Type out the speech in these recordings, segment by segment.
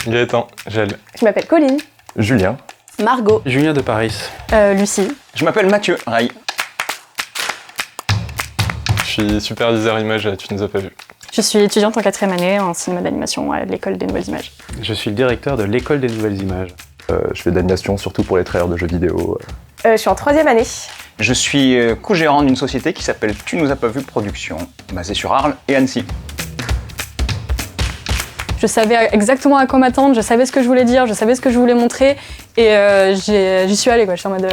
Gaëtan, Gel. Je m'appelle Colline. Julien. Margot. Julien de Paris. Lucie. Je m'appelle Mathieu, Ray. Je suis superviseur image à Tu nous as pas vu. Je suis étudiante en 4e année en cinéma d'animation à l'école des nouvelles images. Je suis le directeur de l'école des nouvelles images. Je fais de l'animation surtout pour les trailers de jeux vidéo. Je suis en 3e année. Je suis co-gérant d'une société qui s'appelle Tu nous as pas vu Production, basée sur Arles et Annecy. Je savais exactement à quoi m'attendre, je savais ce que je voulais dire, je savais ce que je voulais montrer et j'y suis allée quoi, je suis en mode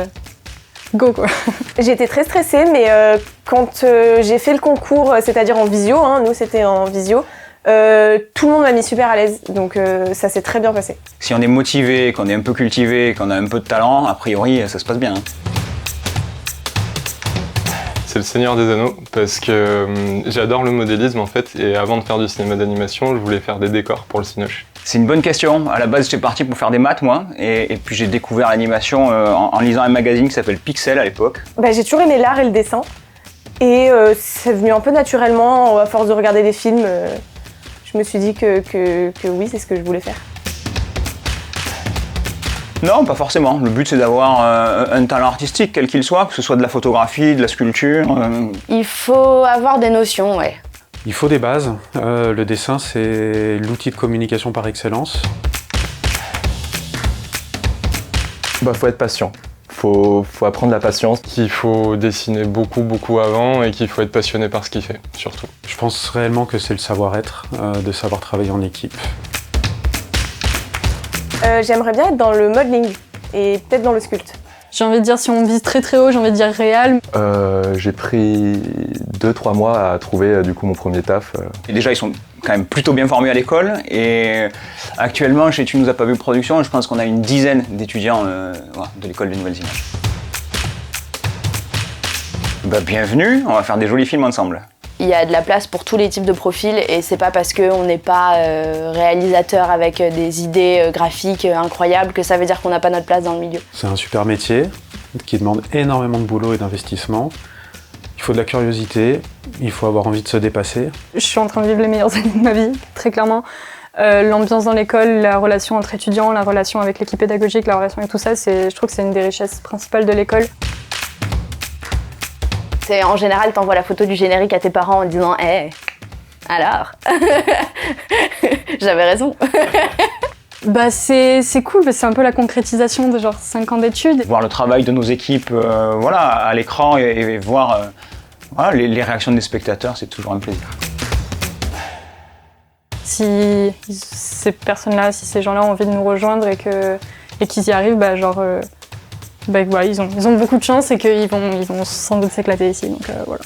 go quoi. J'ai été très stressée mais quand j'ai fait le concours, c'est-à-dire en visio, nous c'était en visio, tout le monde m'a mis super à l'aise donc ça s'est très bien passé. Si on est motivé, qu'on est un peu cultivé, qu'on a un peu de talent, a priori ça se passe bien. C'est le Seigneur des Anneaux parce que j'adore le modélisme en fait et avant de faire du cinéma d'animation, je voulais faire des décors pour le Cinoche. C'est une bonne question. À la base, j'étais parti pour faire des maths, moi, et puis j'ai découvert l'animation en lisant un magazine qui s'appelle Pixel à l'époque. J'ai toujours aimé l'art et le dessin, et c'est venu un peu naturellement, à force de regarder des films, je me suis dit que oui, c'est ce que je voulais faire. Non, pas forcément. Le but, c'est d'avoir un talent artistique, quel qu'il soit, que ce soit de la photographie, de la sculpture. Il faut avoir des notions, ouais. Il faut des bases. Le dessin, c'est l'outil de communication par excellence. Faut être patient. Faut apprendre la patience. Qu'il faut dessiner beaucoup avant et qu'il faut être passionné par ce qu'il fait, surtout. Je pense réellement que c'est le savoir-être, de savoir travailler en équipe. J'aimerais bien être dans le modeling et peut-être dans le sculpte. J'ai envie de dire, si on vise très haut, j'ai envie de dire réal. J'ai pris 2-3 mois à trouver du coup mon premier taf. Et déjà, ils sont quand même plutôt bien formés à l'école. Et actuellement, chez Tu nous as pas vu Production, je pense qu'on a une dizaine d'étudiants de l'école des nouvelles images. Bienvenue, on va faire des jolis films ensemble. Il y a de la place pour tous les types de profils et c'est pas parce qu'on n'est pas réalisateur avec des idées graphiques incroyables que ça veut dire qu'on n'a pas notre place dans le milieu. C'est un super métier qui demande énormément de boulot et d'investissement. Il faut de la curiosité, il faut avoir envie de se dépasser. Je suis en train de vivre les meilleures années de ma vie, très clairement. L'ambiance dans l'école, la relation entre étudiants, la relation avec l'équipe pédagogique, la relation avec tout ça, je trouve que c'est une des richesses principales de l'école. En général, t'envoies la photo du générique à tes parents en disant « Hey, alors ?» J'avais raison. C'est cool, c'est un peu la concrétisation de genre 5 ans d'études. Voir le travail de nos équipes à l'écran et voir les réactions des spectateurs, c'est toujours un plaisir. Si ces personnes-là, si ces gens-là ont envie de nous rejoindre et qu'ils y arrivent, ils ont beaucoup de chance et qu'ils vont sans doute s'éclater ici, donc voilà.